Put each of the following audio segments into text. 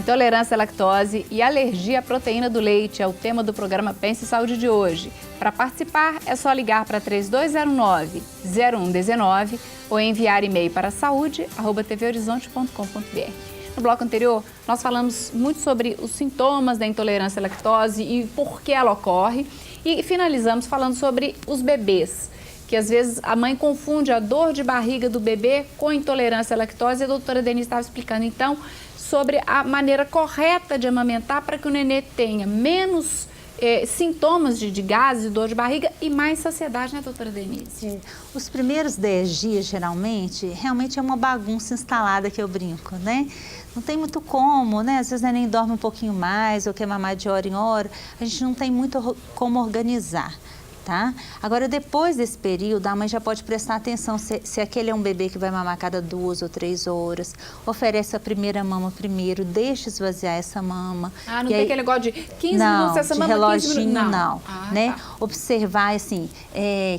Intolerância à lactose e alergia à proteína do leite é o tema do programa Pense em Saúde de hoje. Para participar, é só ligar para 3209-0119 ou enviar e-mail para saúde@tvhorizonte.com.br. No bloco anterior, nós falamos muito sobre os sintomas da intolerância à lactose e por que ela ocorre. E finalizamos falando sobre os bebês, que às vezes a mãe confunde a dor de barriga do bebê com intolerância à lactose. A doutora Denise estava explicando, então, sobre a maneira correta de amamentar para que o nenê tenha menos sintomas de gases e dor de barriga e mais saciedade, né, doutora Denise? Os primeiros 10 dias, geralmente, realmente é uma bagunça instalada que eu brinco, né? Não tem muito como, né? Às vezes o neném dorme um pouquinho mais ou quer mamar de hora em hora. A gente não tem muito como organizar. Tá? Agora, depois desse período, a mãe já pode prestar atenção se aquele é um bebê que vai mamar a cada 2 ou 3 horas, oferece a primeira mama primeiro, deixa esvaziar essa mama. Ah, não tem aquele negócio de 15 minutos essa mama, reloginho, 15 minutos? Não. Né? Tá. Observar, assim,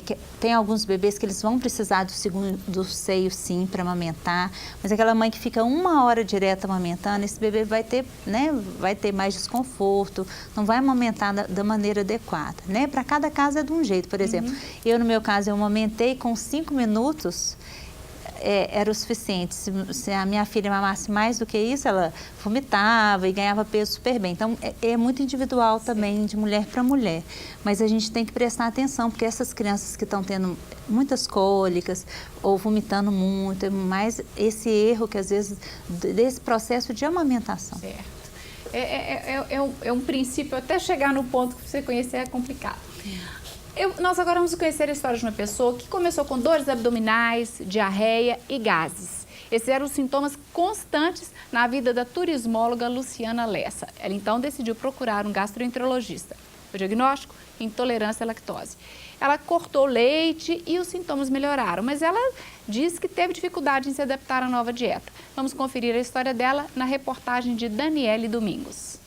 que tem alguns bebês que eles vão precisar do seio, sim, para amamentar, mas aquela mãe que fica 1 hora direto amamentando, esse bebê vai ter, né, vai ter mais desconforto, não vai amamentar da maneira adequada, né? Para cada caso é de um jeito. Por exemplo, eu no meu caso, eu amamentei com 5 minutos, era o suficiente. Se a minha filha mamasse mais do que isso, ela vomitava e ganhava peso super bem. Então, é muito individual também, de mulher para mulher. Mas a gente tem que prestar atenção, porque essas crianças que estão tendo muitas cólicas ou vomitando muito, é mais esse erro que às vezes, desse processo de amamentação. Certo. É um princípio, até chegar no ponto que você conhecer é complicado. Nós agora vamos conhecer a história de uma pessoa que começou com dores abdominais, diarreia e gases. Esses eram os sintomas constantes na vida da turismóloga Luciana Lessa. Ela então decidiu procurar um gastroenterologista. O diagnóstico? Intolerância à lactose. Ela cortou leite e os sintomas melhoraram, mas ela diz que teve dificuldade em se adaptar à nova dieta. Vamos conferir a história dela na reportagem de Daniele Domingos.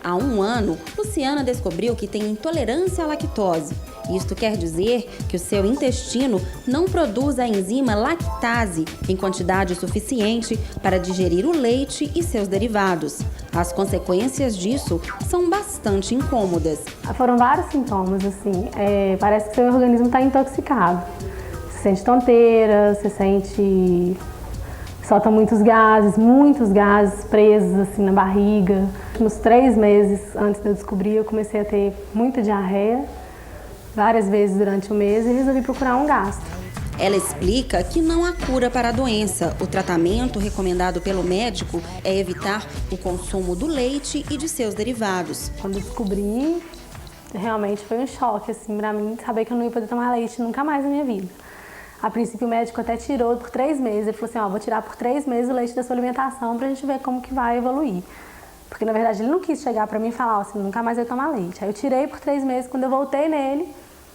Há 1 ano, Luciana descobriu que tem intolerância à lactose. Isto quer dizer que o seu intestino não produz a enzima lactase em quantidade suficiente para digerir o leite e seus derivados. As consequências disso são bastante incômodas. Foram vários sintomas, assim, parece que seu organismo está intoxicado. Você sente tonteira, você sente... solta muitos gases presos assim na barriga. Nos 3 meses antes de eu descobrir, eu comecei a ter muita diarreia, várias vezes durante o mês, e resolvi procurar um gastro. Ela explica que não há cura para a doença. O tratamento recomendado pelo médico é evitar o consumo do leite e de seus derivados. Quando eu descobri, realmente foi um choque assim, para mim, saber que eu não ia poder tomar leite nunca mais na minha vida. A princípio o médico até tirou por 3 meses, ele falou assim, vou tirar por 3 meses o leite da sua alimentação pra gente ver como que vai evoluir. Porque na verdade ele não quis chegar pra mim e falar, assim, nunca mais vai tomar leite. Aí eu tirei por 3 meses, quando eu voltei nele,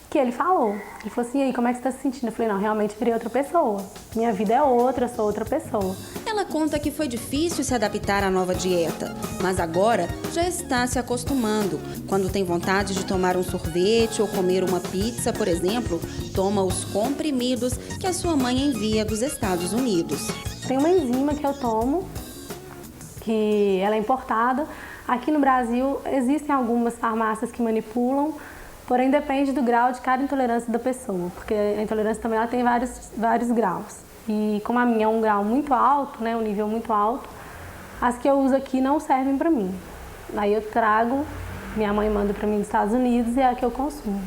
que ele falou. Ele falou assim, e aí, como é que você tá se sentindo? Eu falei, não, realmente virei outra pessoa. Minha vida é outra, sou outra pessoa. Ela conta que foi difícil se adaptar à nova dieta, mas agora já está se acostumando. Quando tem vontade de tomar um sorvete ou comer uma pizza, por exemplo, toma os comprimidos que a sua mãe envia dos Estados Unidos. Tem uma enzima que eu tomo, que ela é importada. Aqui no Brasil existem algumas farmácias que manipulam, porém depende do grau de cada intolerância da pessoa, porque a intolerância também ela tem vários graus. E como a minha é um grau muito alto, né, um nível muito alto, as que eu uso aqui não servem para mim. Aí eu trago, minha mãe manda para mim dos Estados Unidos e é a que eu consumo.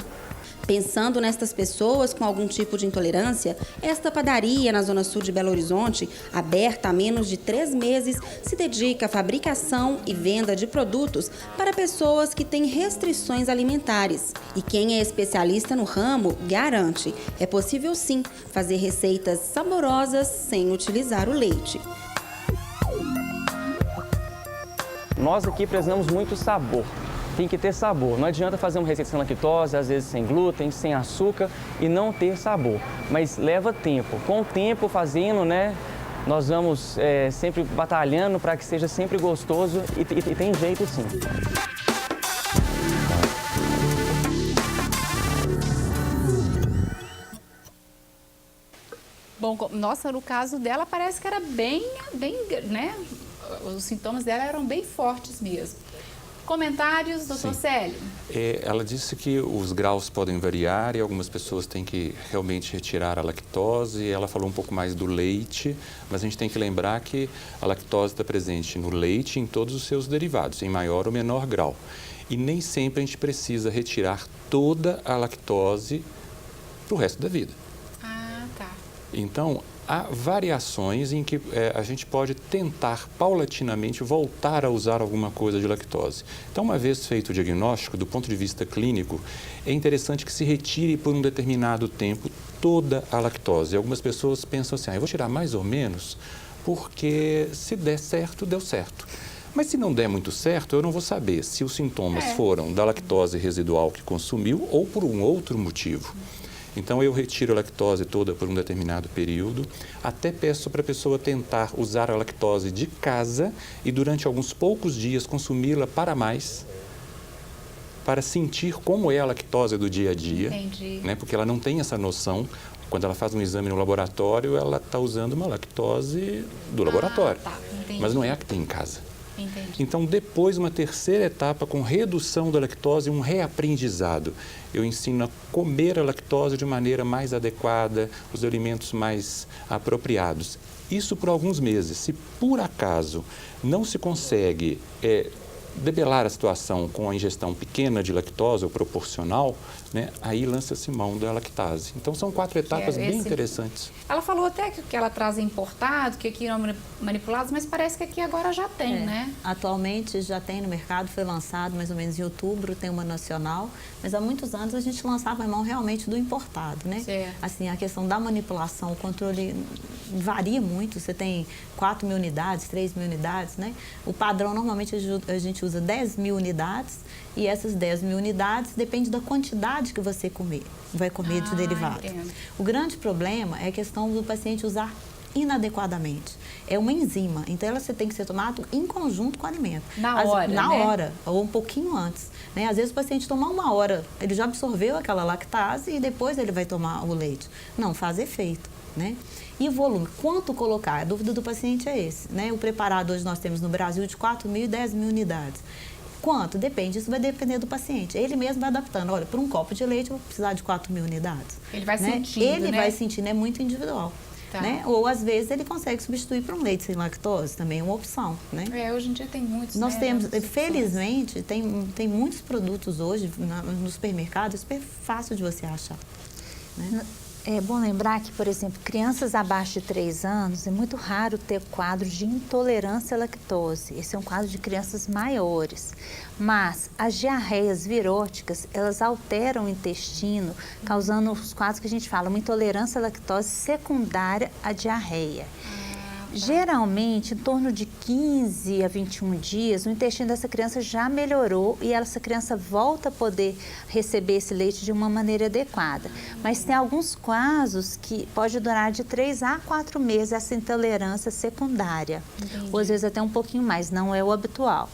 Pensando nestas pessoas com algum tipo de intolerância, esta padaria na Zona Sul de Belo Horizonte, aberta há menos de 3 meses, se dedica à fabricação e venda de produtos para pessoas que têm restrições alimentares. E quem é especialista no ramo garante, é possível sim fazer receitas saborosas sem utilizar o leite. Nós aqui prezamos muito sabor. Tem que ter sabor. Não adianta fazer uma receita sem lactose, às vezes sem glúten, sem açúcar e não ter sabor. Mas leva tempo. Com o tempo fazendo, né, nós vamos sempre batalhando para que seja sempre gostoso e tem jeito sim. Bom, nossa, no caso dela parece que era bem, né? os sintomas dela eram bem fortes mesmo. Comentários, doutor Célio? Ela disse que os graus podem variar e algumas pessoas têm que realmente retirar a lactose. Ela falou um pouco mais do leite, mas a gente tem que lembrar que a lactose está presente no leite e em todos os seus derivados, em maior ou menor grau. E nem sempre a gente precisa retirar toda a lactose para o resto da vida. Ah, tá. Então, há variações em que a gente pode tentar paulatinamente voltar a usar alguma coisa de lactose. Então, uma vez feito o diagnóstico, do ponto de vista clínico, é interessante que se retire por um determinado tempo toda a lactose. Algumas pessoas pensam assim, eu vou tirar mais ou menos, porque se der certo, deu certo. Mas se não der muito certo, eu não vou saber se os sintomas foram da lactose residual que consumiu ou por um outro motivo. Então, eu retiro a lactose toda por um determinado período, até peço para a pessoa tentar usar a lactose de casa e durante alguns poucos dias consumi-la para mais, para sentir como é a lactose do dia a dia. Entendi. Né? Porque ela não tem essa noção. Quando ela faz um exame no laboratório, ela está usando uma lactose do laboratório, tá, entendi. mas não é a que tem em casa. Entendi. Então, depois, uma terceira etapa com redução da lactose, um reaprendizado. Eu ensino a comer a lactose de maneira mais adequada, os alimentos mais apropriados. Isso por alguns meses. Se por acaso não se consegue debelar a situação com a ingestão pequena de lactose ou proporcional, né, aí lança-se mão da lactase. Então, são 4 etapas bem interessantes. Ela falou até que o que ela traz é importado, que aqui não é manipulado, mas parece que aqui agora já tem, né? Atualmente já tem no mercado, foi lançado mais ou menos em outubro, tem uma nacional, mas há muitos anos a gente lançava a mão realmente do importado, né? Certo. Assim, a questão da manipulação, o controle varia muito, você tem 4.000 unidades, 3.000 unidades, né? O padrão, normalmente, a gente usa 10.000 unidades e essas 10.000 unidades depende da quantidade que você vai comer de derivado. Entendo. O grande problema é a questão do paciente usar inadequadamente. É uma enzima, então ela tem que ser tomado em conjunto com o alimento. Na hora, ou um pouquinho antes. Né? Às vezes o paciente toma 1 hora, ele já absorveu aquela lactase e depois ele vai tomar o leite. Não faz efeito. Né? E o volume, quanto colocar? A dúvida do paciente é esse. Né? O preparado hoje nós temos no Brasil de 4.000 e 10.000 unidades. Quanto? Depende, isso vai depender do paciente. Ele mesmo vai adaptando. Olha, por um copo de leite eu vou precisar de 4.000 unidades. Ele vai né? sentindo, Ele né? vai sentindo, é muito individual. Tá. Né? Ou às vezes ele consegue substituir por um leite sem lactose, também é uma opção. Né? Hoje em dia tem muitos, Nós né? temos, Opções. felizmente, tem muitos produtos hoje no supermercado, é super fácil de você achar. Né? É bom lembrar que, por exemplo, crianças abaixo de 3 anos, é muito raro ter quadro de intolerância à lactose. Esse é um quadro de crianças maiores. Mas as diarreias viróticas, elas alteram o intestino, causando os quadros que a gente fala, uma intolerância à lactose secundária à diarreia. Geralmente, em torno de 15 a 21 dias, o intestino dessa criança já melhorou e essa criança volta a poder receber esse leite de uma maneira adequada. Mas tem alguns casos que pode durar de 3 a 4 meses essa intolerância secundária. Entendi. Ou às vezes até um pouquinho mais, não é o habitual.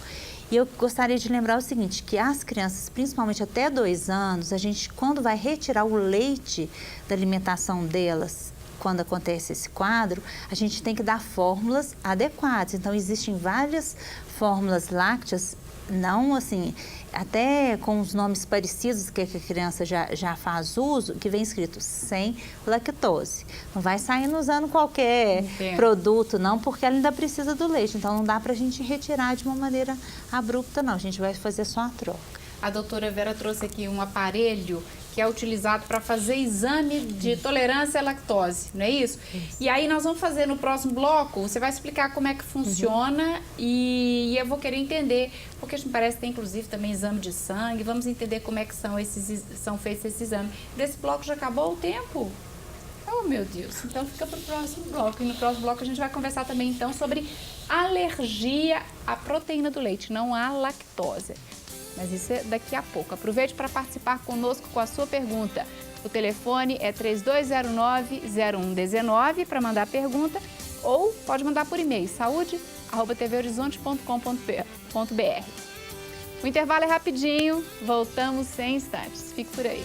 E eu gostaria de lembrar o seguinte, que as crianças, principalmente até 2 anos, a gente, quando vai retirar o leite da alimentação delas, quando acontece esse quadro, a gente tem que dar fórmulas adequadas. Então, existem várias fórmulas lácteas, não assim, até com os nomes parecidos que a criança já faz uso, que vem escrito sem lactose. Não vai saindo usando qualquer produto, não, porque ela ainda precisa do leite. Então, não dá para a gente retirar de uma maneira abrupta, não. A gente vai fazer só a troca. A doutora Vera trouxe aqui um aparelho que é utilizado para fazer exame de tolerância à lactose, não é isso? E aí nós vamos fazer no próximo bloco, você vai explicar como é que funciona e eu vou querer entender, porque me parece que tem inclusive também exame de sangue, vamos entender como é que são feitos esses exames. Desse bloco já acabou o tempo? Oh, meu Deus, então fica para o próximo bloco. E no próximo bloco a gente vai conversar também então sobre alergia à proteína do leite, não à lactose. Mas isso é daqui a pouco. Aproveite para participar conosco com a sua pergunta. O telefone é 3209-0119 para mandar pergunta ou pode mandar por e-mail saude@tvhorizonte.com.br. O intervalo é rapidinho, voltamos em instantes. Fique por aí.